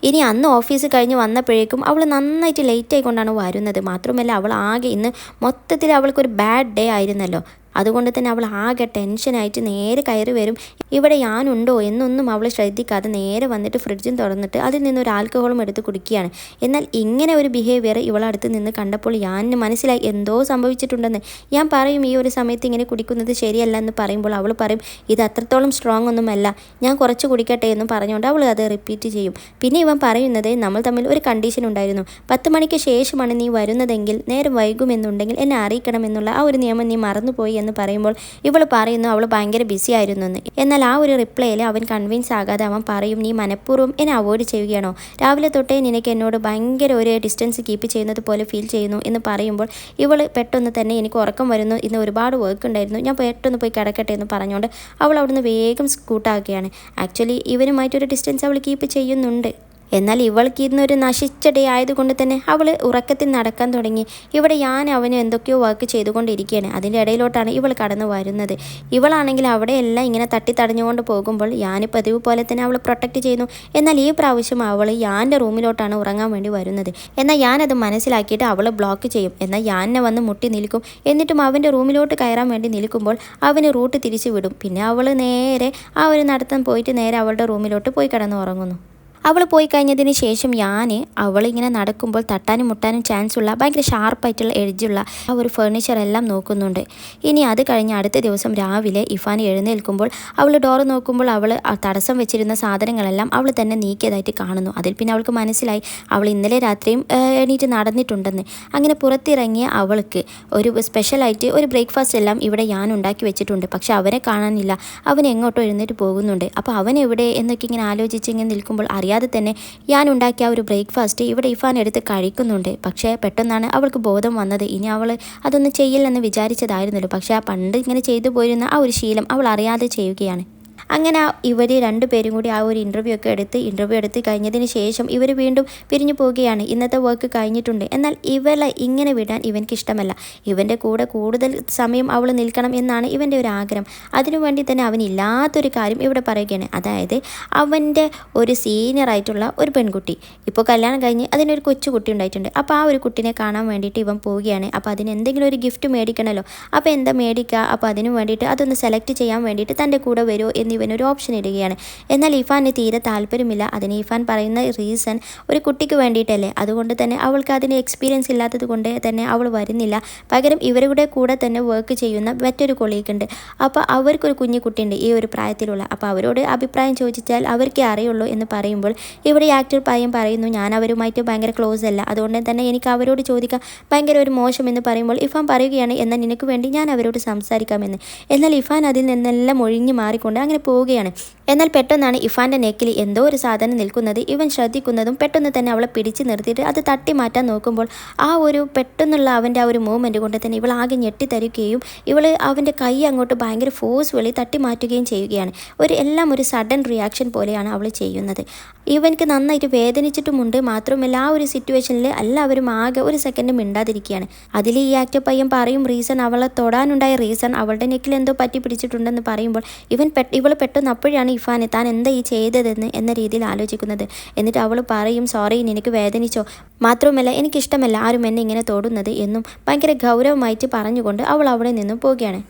ഇനി അന്ന് ഓഫീസ് കഴിഞ്ഞ് വന്നപ്പോഴേക്കും അവൾ നന്നായിട്ട് ലേറ്റ് ആയിക്കൊണ്ടാണ് വരുന്നത്. മാത്രമല്ല അവൾ ആകെ ഇന്ന് മൊത്തത്തിൽ അവൾക്കൊരു ബാഡ് ഡേ ആയിരുന്നല്ലോ. അതുകൊണ്ട് തന്നെ അവൾ ആകെ ടെൻഷനായിട്ട് നേരെ കയറി വരും. ഇവിടെ ഞാനുണ്ടോ എന്നൊന്നും അവൾ ശ്രദ്ധിക്കാതെ നേരെ വന്നിട്ട് ഫ്രിഡ്ജും തുറന്നിട്ട് അതിൽ നിന്നൊരു ആൽക്കഹോളും എടുത്ത് കുടിക്കുകയാണ്. എന്നാൽ ഇങ്ങനെ ഒരു ബിഹേവിയർ ഇവളടുത്ത് നിന്ന് കണ്ടപ്പോൾ ഞാൻ മനസ്സിലായി എന്തോ സംഭവിച്ചിട്ടുണ്ടെന്ന്. ഞാൻ പറയും ഈ ഒരു സമയത്ത് ഇങ്ങനെ കുടിക്കുന്നത് ശരിയല്ല എന്ന് പറയുമ്പോൾ അവൾ പറയും ഇത് അത്രത്തോളം സ്ട്രോങ് ഒന്നുമല്ല, ഞാൻ കുറച്ച് കുടിക്കട്ടെ എന്ന് പറഞ്ഞുകൊണ്ട് അവൾ അത് റിപ്പീറ്റ് ചെയ്യും. പിന്നെ ഇവൻ പറയുന്നത് നമ്മൾ തമ്മിൽ ഒരു കണ്ടീഷൻ ഉണ്ടായിരുന്നു, 10 മണിക്ക് ശേഷമാണ് നീ വരുന്നതെങ്കിൽ നേരം വൈകുമെന്നുണ്ടെങ്കിൽ എന്നെ അറിയിക്കണമെന്നുള്ള ആ ഒരു നിയമം നീ മറന്നുപോയി എന്ന് പറയുമ്പോൾ ഇവൾ പറയുന്നു അവൾ ഭയങ്കര ബിസി ആയിരുന്നു എന്ന്. എന്നാൽ ആ ഒരു റിപ്ലൈയിൽ അവൻ കൺവിൻസ് ആകാതെ അവൻ പറയും നീ മനഃപൂർവ്വം എന്നെ അവോയ്ഡ് ചെയ്യുകയാണോ, രാവിലെ തൊട്ടേ നിനക്ക് എന്നോട് ഭയങ്കര ഒരു ഡിസ്റ്റൻസ് കീപ്പ് ചെയ്യുന്നത് പോലെ ഫീൽ ചെയ്യുന്നു എന്ന് പറയുമ്പോൾ ഇവൾ പെട്ടെന്ന് തന്നെ എനിക്ക് ഉറക്കം വരുന്നു, ഇന്ന് ഒരുപാട് വർക്ക് ഉണ്ടായിരുന്നു, ഞാൻ പെട്ടെന്ന് പോയി കിടക്കട്ടെ എന്ന് പറഞ്ഞുകൊണ്ട് അവൾ അവിടുന്ന് വേഗം സ്കൂട്ടാക്കുകയാണ്. ആക്ച്വലി ഇവനുമായിട്ടൊരു ഡിസ്റ്റൻസ് അവൾ കീപ്പ് ചെയ്യുന്നുണ്ട്. എന്നാൽ ഇവൾക്ക് ഇന്നൊരു നശിച്ച ഡേ ആയതുകൊണ്ട് തന്നെ അവൾ ഉറക്കത്തിൽ നടക്കാൻ തുടങ്ങി. ഇവിടെ ഞാൻ അവന് എന്തൊക്കെയോ വർക്ക് ചെയ്തുകൊണ്ടിരിക്കുകയാണ്. അതിൻ്റെ ഇടയിലോട്ടാണ് ഇവൾ കടന്നു വരുന്നത്. ഇവളാണെങ്കിൽ അവിടെയെല്ലാം ഇങ്ങനെ തട്ടിത്തടഞ്ഞുകൊണ്ട് പോകുമ്പോൾ ഞാൻ പതിവ് പോലെ തന്നെ അവൾ പ്രൊട്ടക്റ്റ് ചെയ്യുന്നു. എന്നാൽ ഈ പ്രാവശ്യം അവൾ യാൻ്റെ റൂമിലോട്ടാണ് ഉറങ്ങാൻ വേണ്ടി വരുന്നത്. എന്നാൽ ഞാനത് മനസ്സിലാക്കിയിട്ട് അവൾ ബ്ലോക്ക് ചെയ്യും. എന്നാൽ യാനെ വന്ന് മുട്ടി നിൽക്കും. എന്നിട്ടും അവൻ്റെ റൂമിലോട്ട് കയറാൻ വേണ്ടി നിൽക്കുമ്പോൾ അവന് റൂട്ട് തിരിച്ചു വിടും. പിന്നെ അവൾ നേരെ ആ ഒരു നടത്തം പോയിട്ട് നേരെ അവളുടെ റൂമിലോട്ട് പോയി കിടന്ന് ഉറങ്ങുന്നു. അവൾ പോയി കഴിഞ്ഞതിന് ശേഷം അവളിങ്ങനെ നടക്കുമ്പോൾ തട്ടാനും മുട്ടാനും ചാൻസ് ഉള്ള ഭയങ്കര ഷാർപ്പായിട്ടുള്ള എഡ്ജുള്ള ആ ഒരു ഫർണിച്ചർ എല്ലാം നോക്കുന്നുണ്ട്. ഇനി അത് കഴിഞ്ഞ് അടുത്ത ദിവസം രാവിലെ ഇഫാൻ എഴുന്നേൽക്കുമ്പോൾ അവൾ ഡോറ് നോക്കുമ്പോൾ അവൾ തടസ്സം വെച്ചിരുന്ന സാധനങ്ങളെല്ലാം അവൾ തന്നെ നീക്കിയതായിട്ട് കാണുന്നു. അതിൽ പിന്നെ അവൾക്ക് മനസ്സിലായി അവൾ ഇന്നലെ രാത്രിയും എണീറ്റ് നടന്നിട്ടുണ്ടെന്ന്. അങ്ങനെ പുറത്തിറങ്ങിയ അവൾക്ക് ഒരു സ്പെഷ്യലായിട്ട് ഒരു ബ്രേക്ക്ഫാസ്റ്റ് എല്ലാം ഇവിടെ ഞാൻ ഉണ്ടാക്കി വെച്ചിട്ടുണ്ട്. പക്ഷെ അവനെ കാണാനില്ല. അവൻ എങ്ങോട്ടോ എഴുന്നേറ്റ് പോകുന്നുണ്ട്. അപ്പോൾ അവൻ എവിടെ എന്നൊക്കെ ഇങ്ങനെ ആലോചിച്ച് ഇങ്ങനെ നിൽക്കുമ്പോൾ അറിയാതെ തന്നെ ഞാൻ ഉണ്ടാക്കിയ ഒരു ബ്രേക്ക്ഫാസ്റ്റ് ഇവിടെ ഇഫാൻ എടുത്ത് കഴിക്കുന്നുണ്ട്. പക്ഷേ പെട്ടെന്നാണ് അവൾക്ക് ബോധം വന്നത്. ഇനി അവൾ അതൊന്നും ചെയ്യില്ലെന്ന് വിചാരിച്ചതായിരുന്നല്ലോ. പക്ഷേ ആ പണ്ട് ഇങ്ങനെ ചെയ്തു പോയിരുന്ന ആ ഒരു ശീലം അവൾ അറിയാതെ ചെയ്യുകയാണ്. അങ്ങനെ ഇവർ രണ്ടുപേരും കൂടി ആ ഒരു ഇൻ്റർവ്യൂ എടുത്ത് കഴിഞ്ഞതിന് ശേഷം ഇവർ വീണ്ടും പിരിഞ്ഞു പോവുകയാണ്. ഇന്നത്തെ വർക്ക് കഴിഞ്ഞിട്ടുണ്ട്. എന്നാൽ ഇവളെ ഇങ്ങനെ വിടാൻ ഇവൻക്ക് ഇഷ്ടമല്ല. ഇവൻ്റെ കൂടെ കൂടുതൽ സമയം അവൾ നിൽക്കണം എന്നാണ് ഇവൻ്റെ ഒരു ആഗ്രഹം. അതിനുവേണ്ടി തന്നെ അവനില്ലാത്തൊരു കാര്യം ഇവിടെ പറയുകയാണ്. അതായത് അവൻ്റെ ഒരു സീനിയറായിട്ടുള്ള ഒരു പെൺകുട്ടി ഇപ്പോൾ കല്യാണം കഴിഞ്ഞ് അതിനൊരു കൊച്ചുകുട്ടി ഉണ്ടായിട്ടുണ്ട്. അപ്പോൾ ആ ഒരു കുട്ടീനെ കാണാൻ വേണ്ടിയിട്ട് ഇവൻ പോവുകയാണ്. അപ്പോൾ അതിന് എന്തെങ്കിലും ഒരു ഗിഫ്റ്റ് മേടിക്കണമല്ലോ. അപ്പോൾ എന്താ മേടിക്കുക? അപ്പോൾ അതിന് വേണ്ടിയിട്ട് അതൊന്ന് സെലക്ട് ചെയ്യാൻ വേണ്ടിയിട്ട് തൻ്റെ കൂടെ വരുമോ എന്ന് ഇവനൊരു ഓപ്ഷൻ ഇടുകയാണ്. എന്നാൽ ഇഫാന് തീരെ താല്പര്യമില്ല. അതിന് ഇഫാൻ പറയുന്ന റീസൺ ഒരു കുട്ടിക്ക് വേണ്ടിയിട്ടല്ലേ, അതുകൊണ്ട് തന്നെ അവൾക്ക് അതിന് എക്സ്പീരിയൻസ് ഇല്ലാത്തത് കൊണ്ട് തന്നെ അവൾ വരുന്നില്ല. പകരം ഇവരുടെ കൂടെ തന്നെ വർക്ക് ചെയ്യുന്ന മറ്റൊരു കൊളീഗ് ഉണ്ട്. അപ്പോൾ അവർക്കൊരു കുഞ്ഞു കുട്ടിയുണ്ട് ഈ ഒരു പ്രായത്തിലുള്ള. അപ്പോൾ അവരോട് അഭിപ്രായം ചോദിച്ചാൽ അവർക്കേ അറിയുള്ളൂ എന്ന് പറയുമ്പോൾ ഇവിടെ ആക്ടർ പയ്യൻ പറയുന്നു ഞാൻ അവരുമായിട്ട് ഭയങ്കര ക്ലോസ് അല്ല, അതുകൊണ്ട് തന്നെ എനിക്ക് അവരോട് ചോദിക്കാം ഭയങ്കര ഒരു മോശം എന്ന് പറയുമ്പോൾ ഇഫാൻ പറയുകയാണ് എന്നാൽ നിനക്ക് വേണ്ടി ഞാൻ അവരോട് സംസാരിക്കാമെന്ന്. എന്നാൽ ഇഫാൻ അതിൽ നിന്നെല്ലാം ഒഴിഞ്ഞു മാറിക്കൊണ്ട് അങ്ങനെ പോവുകയാണ്. എന്നാൽ പെട്ടെന്നാണ് ഇഫാൻ്റെ നെക്കിൽ എന്തോ ഒരു സാധനം നിൽക്കുന്നത് ഇവൻ ശ്രദ്ധിക്കുന്നതും പെട്ടെന്ന് തന്നെ അവളെ പിടിച്ച് നിർത്തിയിട്ട് അത് തട്ടി മാറ്റാൻ നോക്കുമ്പോൾ ആ ഒരു പെട്ടെന്നുള്ള അവൻ്റെ ആ ഒരു മൂവ്മെൻറ്റ് കൊണ്ട് തന്നെ ഇവൾ ആകെ ഞെട്ടിത്തരികയും അവൻ്റെ കൈ അങ്ങോട്ട് ഭയങ്കര ഫോഴ്സ്ഫുള്ളി തട്ടി മാറ്റുകയും ചെയ്യുകയാണ്. എല്ലാം ഒരു സഡൻ റിയാക്ഷൻ പോലെയാണ് അവൾ ചെയ്യുന്നത്. ഇവൻക്ക് നന്നായിട്ട് വേദനിച്ചിട്ടുമുണ്ട്. മാത്രമല്ല ആ ഒരു സിറ്റുവേഷനിൽ എല്ലാവരും ആകെ ഒരു സെക്കൻഡ് മിണ്ടാതിരിക്കുകയാണ്. അതിൽ ഈ ആക്ടർ പയ്യൻ പറയും റീസൺ അവളെ തൊടാനുണ്ടായ റീസൺ അവളുടെ നെക്കിൽ എന്തോ പറ്റി പിടിച്ചിട്ടുണ്ടെന്ന് പറയുമ്പോൾ ഇവൾ പെട്ടെന്ന് അപ്പോഴാണ് ഇഫാനെ താൻ എന്താ ഈ ചെയ്തതെന്ന് എന്ന രീതിയിൽ ആലോചിക്കുന്നത്. എന്നിട്ട് അവൾ പറയും സോറി നിനക്ക് വേദനിച്ചോ, മാത്രമല്ല എനിക്കിഷ്ടമല്ല ആരും എന്നെ ഇങ്ങനെ തൊടുന്നത് എന്നും ഭയങ്കര ഗൗരവമായിട്ട് പറഞ്ഞുകൊണ്ട് അവൾ അവിടെ നിന്നും പോവുകയാണ്.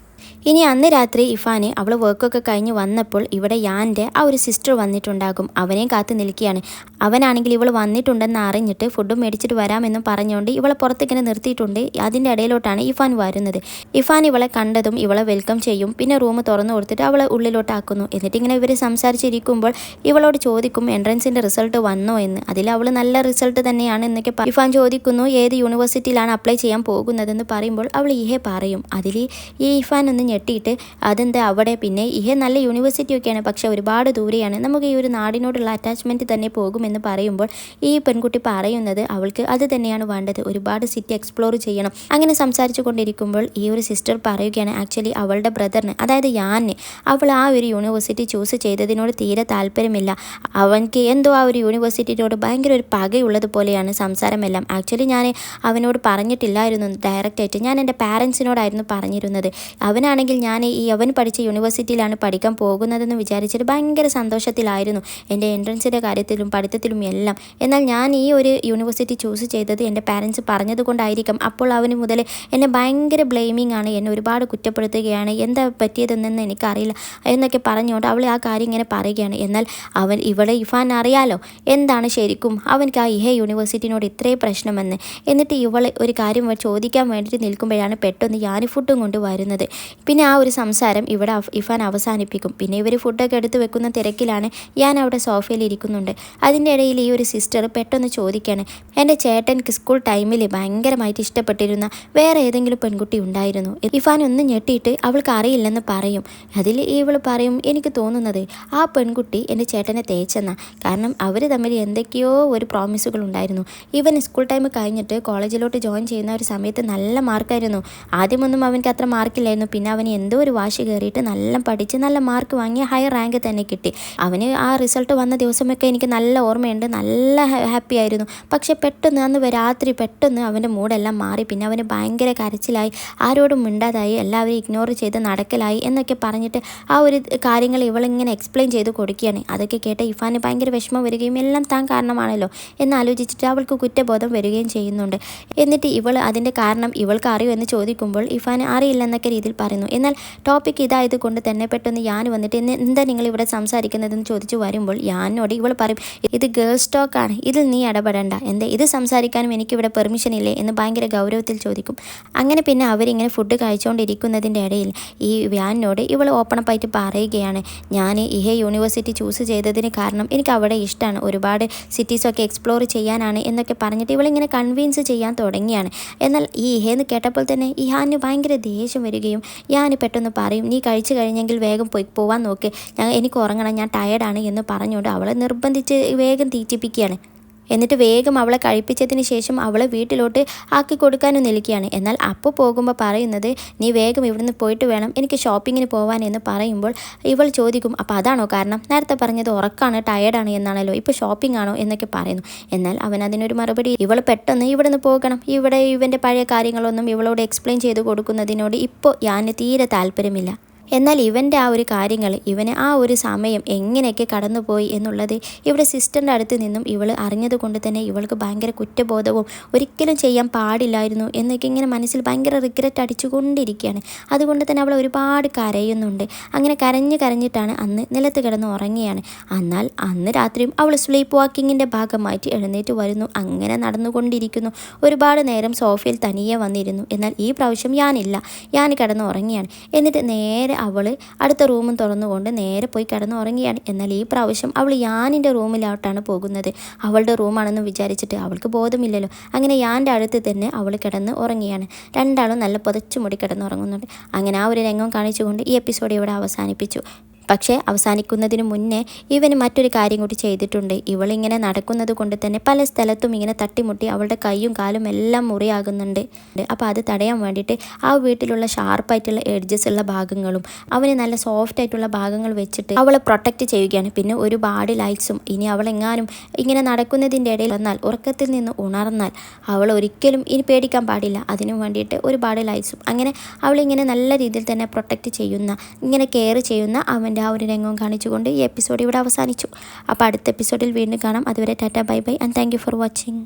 ഇനി അന്ന് രാത്രി ഇഫാന് അവൾ വർക്കൊക്കെ കഴിഞ്ഞ് വന്നപ്പോൾ ഇവിടെ യാൻ്റെ ആ ഒരു സിസ്റ്റർ വന്നിട്ടുണ്ടാകും. അവനെയും കാത്തു നിൽക്കുകയാണ്. അവനാണെങ്കിൽ ഇവൾ വന്നിട്ടുണ്ടെന്ന് അറിഞ്ഞിട്ട് ഫുഡ് മേടിച്ചിട്ട് വരാമെന്നും പറഞ്ഞുകൊണ്ട് ഇവളെ പുറത്തേക്കിങ്ങനെ നിർത്തിയിട്ടുണ്ട്. അതിൻ്റെ ഇടയിലോട്ടാണ് ഇഫാൻ വരുന്നത്. ഇഫാൻ ഇവളെ കണ്ടതും ഇവളെ വെൽക്കം ചെയ്യും. പിന്നെ റൂം തുറന്നു കൊടുത്തിട്ട് അവളെ ഉള്ളിലോട്ടാക്കുന്നു. എന്നിട്ട് ഇങ്ങനെ ഇവർ സംസാരിച്ചിരിക്കുമ്പോൾ ഇവളോട് ചോദിക്കും എൻട്രൻസിൻ്റെ റിസൾട്ട് വന്നോ എന്ന്. അതിൽ അവൾ നല്ല റിസൾട്ട് തന്നെയാണ് എന്നൊക്കെ ഇഫാൻ ചോദിക്കുന്നു. ഏത് യൂണിവേഴ്സിറ്റിയിലാണ് അപ്ലൈ ചെയ്യാൻ പോകുന്നതെന്ന് പറയുമ്പോൾ അവൾ ഇഹെ പറയും. അതിൽ ഈ ഇഫാൻ ഒന്ന് ഞെട്ടിയിട്ട് അതെന്താ അവിടെ, പിന്നെ ഇഹെ നല്ല യൂണിവേഴ്സിറ്റി ഒക്കെയാണ് പക്ഷെ ഒരുപാട് ദൂരെയാണ്, നമുക്ക് ഈ ഒരു നാടിനോടുള്ള അറ്റാച്ച്മെൻറ്റ് തന്നെ പോകുമെന്ന് പറയുമ്പോൾ ഈ പെൺകുട്ടി പറയുന്നത് അവൾക്ക് അത് തന്നെയാണ് വേണ്ടത്, ഒരുപാട് സിറ്റി എക്സ്പ്ലോർ ചെയ്യണം. അങ്ങനെ സംസാരിച്ചു കൊണ്ടിരിക്കുമ്പോൾ ഈ ഒരു സിസ്റ്റർ പറയുകയാണ് ആക്ച്വലി അവളുടെ ബ്രദറിന്, അതായത് അവൾ ആ ഒരു യൂണിവേഴ്സിറ്റി ചൂസ് ചെയ്തതിനോട് തീരെ താല്പര്യമില്ല. അവൻക്ക് എന്തോ ആ ഒരു യൂണിവേഴ്സിറ്റിയോട് ഭയങ്കര ഒരു പകയുള്ളത് പോലെയാണ് സംസാരമെല്ലാം. ആക്ച്വലി ഞാൻ അവനോട് പറഞ്ഞിട്ടില്ലായിരുന്നു ഡയറക്റ്റായിട്ട്, ഞാൻ എൻ്റെ പാരൻസിനോടായിരുന്നു പറഞ്ഞിരുന്നത്. അവനാണെങ്കിൽ ഞാൻ അവൻ പഠിച്ച യൂണിവേഴ്സിറ്റിയിലാണ് പഠിക്കാൻ പോകുന്നതെന്ന് വിചാരിച്ചിട്ട് ഭയങ്കര സന്തോഷത്തിലായിരുന്നു എൻ്റെ എൻട്രൻസിൻ്റെ കാര്യത്തിലും പഠിത്തത്തിലും എല്ലാം. എന്നാൽ ഞാൻ ഈ ഒരു യൂണിവേഴ്സിറ്റി ചൂസ് ചെയ്തത് എൻ്റെ പാരൻസ് പറഞ്ഞതുകൊണ്ടായിരിക്കും. അപ്പോൾ അവന് മുതൽ എന്നെ ഭയങ്കര ബ്ലെയിമിങ് ആണ്, എന്നെ ഒരുപാട് കുറ്റപ്പെടുത്തുകയാണ്, എന്താ പറ്റിയതെന്ന് എനിക്കറിയില്ല എന്നൊക്കെ പറഞ്ഞുകൊണ്ട് അവൾ ആ കാര്യം ഇങ്ങനെ പറയുകയാണ്. എന്നാൽ ഇഫാൻ അറിയാലോ എന്താണ് ശരിക്കും അവൻക്ക് ആ ഇഹെ യൂണിവേഴ്സിറ്റിനോട് ഇത്രയും പ്രശ്നമെന്ന്. എന്നിട്ട് ഒരു കാര്യം ചോദിക്കാൻ വേണ്ടിയിട്ട് നിൽക്കുമ്പോഴാണ് പെട്ടെന്ന് ഞാൻ ഫുഡും കൊണ്ട് വരുന്നത്. പിന്നെ ആ ഒരു സംസാരം ഇവിടെ ഇഫാൻ അവസാനിപ്പിക്കും. പിന്നെ ഇവർ ഫുഡൊക്കെ എടുത്ത് വെക്കുന്ന തിരക്കിലാണ്. ഞാൻ അവിടെ സോഫയിൽ ഇരിക്കുന്നുണ്ട്. അതിൻ്റെ ഇടയിൽ ഈ ഒരു സിസ്റ്റർ പെട്ടെന്ന് ചോദിക്കുകയാണ് എൻ്റെ ചേട്ടൻക്ക് സ്കൂൾ ടൈമിൽ ഭയങ്കരമായിട്ട് ഇഷ്ടപ്പെട്ടിരുന്ന വേറെ ഏതെങ്കിലും പെൺകുട്ടി ഉണ്ടായിരുന്നു? ഇഫാൻ ഒന്ന് ഞെട്ടിയിട്ട് അവൾക്ക് അറിയില്ലെന്ന് പറയും. അതിൽ ഇവൾ പറയും എനിക്ക് തോന്നുന്നത് ആ പെൺകുട്ടി എൻ്റെ ചേട്ടനെ തേച്ചെന്ന, കാരണം അവർ തമ്മിൽ എന്തൊക്കെയോ ഒരു പ്രോമിസുകൾ ഉണ്ടായിരുന്നു. ഇവൻ സ്കൂൾ ടൈം കഴിഞ്ഞിട്ട് കോളേജിലോട്ട് ജോയിൻ ചെയ്യുന്ന ഒരു സമയത്ത് നല്ല മാർക്കായിരുന്നു. ആദ്യമൊന്നും അവൻക്ക് അത്ര മാർക്കില്ലായിരുന്നു, പിന്നെ അവന് എന്തോ ഒരു വാശി കയറിയിട്ട് നല്ല പഠിച്ച് നല്ല മാർക്ക് വാങ്ങി ഹൈ റാങ്ക് തന്നെ കിട്ടി. അവന് ആ റിസൾട്ട് വന്ന ദിവസമൊക്കെ എനിക്ക് നല്ല ഓർമ്മയുണ്ട്, നല്ല ഹാപ്പി ആയിരുന്നു. പക്ഷെ പെട്ടെന്ന് അന്ന് രാത്രി പെട്ടെന്ന് അവൻ്റെ മൂടെല്ലാം മാറി. പിന്നെ അവന് ഭയങ്കര കരച്ചിലായി, ആരോടും മിണ്ടാതായി, എല്ലാവരും ഇഗ്നോർ ചെയ്ത് നടക്കലായി എന്നൊക്കെ പറഞ്ഞിട്ട് ആ ഒരു കാര്യങ്ങൾ ഇവളിങ്ങനെ എക്സ്പ്ലെയിൻ ചെയ്ത് കൊടുക്കുകയാണ്. അതൊക്കെ കേട്ട ഇഫാന് ഭയങ്കര വിഷമം വരികയും എല്ലാം താൻ കാരണമാണല്ലോ എന്നാലോചിച്ചിട്ട് അവൾക്ക് കുറ്റബോധം വരികയും ചെയ്യുന്നുണ്ട്. എന്നിട്ട് ഇവൾ അതിൻ്റെ കാരണം ഇവൾക്ക് അറിയോ എന്ന് ചോദിക്കുമ്പോൾ ഇഫാന് അറിയില്ല എന്നൊക്കെ രീതിയിൽ പറയുന്നു. എന്നാൽ ടോപ്പിക് ഇതായത് കൊണ്ട് തന്നെ പെട്ടെന്ന് യാൻ വന്നിട്ട് എന്താ നിങ്ങൾ ഇവിടെ സംസാരിക്കുന്നതെന്ന് ചോദിച്ചു വരുമ്പോൾ യാനോട് ഇവൾ പറയും, ഇത് ഗേൾസ് ടോക്കാണ്, ഇതിൽ നീ ഇടപെടേണ്ട, എന്താ ഇത് സംസാരിക്കാനും എനിക്കിവിടെ പെർമിഷൻ ഇല്ലേ എന്ന് ഭയങ്കര ഗൗരവത്തിൽ ചോദിക്കും. അങ്ങനെ പിന്നെ അവരിങ്ങനെ ഫുഡ് കഴിച്ചുകൊണ്ടിരിക്കുന്നതിൻ്റെ ഇടയിൽ ഈ വ്യാനോട് ഇവൾ ഓപ്പണപ്പായിട്ട് പറയുകയാണ്, ഞാൻ ഇഹേ യൂണിവേഴ്സിറ്റി ചൂസ് ചെയ്തതിന് കാരണം എനിക്ക് അവിടെ ഇഷ്ടമാണ്, ഒരുപാട് സിറ്റീസൊക്കെ എക്സ്പ്ലോർ ചെയ്യാനാണ് എന്നൊക്കെ പറഞ്ഞിട്ട് ഇവളിങ്ങനെ കൺവിൻസ് ചെയ്യാൻ തുടങ്ങിയാണ്. എന്നാൽ ഈ ഇഹേന്ന് കേട്ടപ്പോൾ തന്നെ യാന് ഭയങ്കര ദേഷ്യം വരികയും യാന് പെട്ടെന്ന് പറയും, നീ കഴിച്ചു കഴിഞ്ഞെങ്കിൽ വേഗം പോവാൻ നോക്ക്, എനിക്ക് ഉറങ്ങണം, ഞാൻ ടയർഡാണ് എന്ന് പറഞ്ഞുകൊണ്ട് അവളെ നിർബന്ധിച്ച് വേഗം തീറ്റിപ്പിക്കുകയാണ്. എന്നിട്ട് വേഗം അവളെ കഴിപ്പിച്ചതിന് ശേഷം അവളെ വീട്ടിലോട്ട് ആക്കി കൊടുക്കാനും നിൽക്കുകയാണ്. എന്നാൽ അപ്പോൾ പോകുമ്പോൾ പറയുന്നത്, നീ വേഗം ഇവിടുന്ന് പോയിട്ട് വേണം എനിക്ക് ഷോപ്പിങ്ങിന് പോകാൻ എന്ന് പറയുമ്പോൾ ഇവൾ ചോദിക്കും, അപ്പോൾ അതാണോ കാരണം, നേരത്തെ പറഞ്ഞത് ഉറക്കാണ് ടയേർഡാണ് എന്നാണല്ലോ, ഇപ്പോൾ ഷോപ്പിംഗ് ആണോ എന്നൊക്കെ പറയുന്നു. എന്നാൽ അവൻ അതിനൊരു മറുപടി, ഇവൾ പെട്ടെന്ന് ഇവിടുന്ന് പോകണം, ഇവിടെ ഇവൻ്റെ പഴയ കാര്യങ്ങളൊന്നും ഇവളോട് എക്സ്പ്ലെയിൻ ചെയ്ത് കൊടുക്കുന്നതിനോട് ഇപ്പോൾ ഞാൻ തീരെ താല്പര്യമില്ല. എന്നാൽ ഇവൻ്റെ ആ ഒരു കാര്യങ്ങൾ, ഇവന് ആ ഒരു സമയം എങ്ങനെയൊക്കെ കടന്നുപോയി എന്നുള്ളത് ഇവിടെ സിസ്റ്ററിൻ്റെ അടുത്ത് നിന്നും ഇവൾ അറിഞ്ഞത് കൊണ്ട് തന്നെ ഇവൾക്ക് ഭയങ്കര കുറ്റബോധവും ഒരിക്കലും ചെയ്യാൻ പാടില്ലായിരുന്നു എന്നൊക്കെ ഇങ്ങനെ മനസ്സിൽ ഭയങ്കര റിഗ്രറ്റ് അടിച്ചുകൊണ്ടിരിക്കുകയാണ്. അതുകൊണ്ട് തന്നെ അവൾ ഒരുപാട് കരയുന്നുണ്ട്. അങ്ങനെ കരഞ്ഞിട്ടാണ് അന്ന് നിലത്ത് കിടന്ന് ഉറങ്ങിയാണ്. എന്നാൽ അന്ന് രാത്രിയും അവൾ സ്ലീപ്പ് വാക്കിങ്ങിൻ്റെ ഭാഗമായിട്ട് എഴുന്നേറ്റ് വരുന്നു. അങ്ങനെ നടന്നുകൊണ്ടിരിക്കുന്നു. ഒരുപാട് നേരം സോഫയിൽ തനിയെ വന്നിരുന്നു. എന്നാൽ ഈ പ്രാവശ്യം ഞാൻ കിടന്ന് ഉറങ്ങിയാണ്. എന്നിട്ട് നേരെ അവൾ അടുത്ത റൂമും തുറന്നുകൊണ്ട് നേരെ പോയി കിടന്ന് ഉറങ്ങിയാണ്. എന്നാൽ ഈ പ്രാവശ്യം അവൾ യാനിൻ്റെ റൂമിലോട്ടാണ് പോകുന്നത്. അവളുടെ റൂമാണെന്ന് വിചാരിച്ചിട്ട് അവൾക്ക് ബോധമില്ലല്ലോ. അങ്ങനെ യാൻ്റെ അടുത്ത് തന്നെ അവൾ കിടന്ന് ഉറങ്ങിയാണ്. രണ്ടാളും നല്ല പുതച്ചു മുടി കിടന്നുറങ്ങുന്നുണ്ട്. അങ്ങനെ ആ ഒരു രംഗം കാണിച്ചുകൊണ്ട് ഈ എപ്പിസോഡ് ഇവിടെ അവസാനിപ്പിച്ചു. പക്ഷേ അവസാനിക്കുന്നതിന് മുന്നേ ഇവന് മറ്റൊരു കാര്യം കൂടി ചെയ്തിട്ടുണ്ട്. ഇവളിങ്ങനെ നടക്കുന്നത് കൊണ്ട് തന്നെ പല സ്ഥലത്തും ഇങ്ങനെ തട്ടിമുട്ടി അവളുടെ കൈയും കാലും എല്ലാം മുറിയാകുന്നുണ്ട്. അപ്പോൾ അത് തടയാൻ വേണ്ടിയിട്ട് ആ വീട്ടിലുള്ള ഷാർപ്പായിട്ടുള്ള എഡ്ജസ് ഉള്ള ഭാഗങ്ങളും അവന് നല്ല സോഫ്റ്റ് ആയിട്ടുള്ള ഭാഗങ്ങൾ വെച്ചിട്ട് അവളെ പ്രൊട്ടക്റ്റ് ചെയ്യുകയാണ്. പിന്നെ ഒരുപാട് ലൈറ്റ്സും. ഇനി അവളെങ്ങാനും ഇങ്ങനെ നടക്കുന്നതിൻ്റെ ഇടയിൽ വന്നാൽ, ഉറക്കത്തിൽ നിന്ന് ഉണർന്നാൽ അവൾ ഒരിക്കലും ഇനി പേടിക്കാൻ പാടില്ല. അതിനു വേണ്ടിയിട്ട് ഒരുപാട് ലൈറ്റ്സും. അങ്ങനെ അവളിങ്ങനെ നല്ല രീതിയിൽ തന്നെ പ്രൊട്ടക്റ്റ് ചെയ്യുന്ന, ഇങ്ങനെ കെയർ ചെയ്യുന്ന അവൻ ആ ഒരു രംഗവും കാണിച്ചുകൊണ്ട് ഈ എപ്പിസോഡ് ഇവിടെ അവസാനിച്ചു. അപ്പോൾ അടുത്ത എപ്പിസോഡിൽ വീണ്ടും കാണാം. അതുവരെ Tata bye bye and thank you for watching.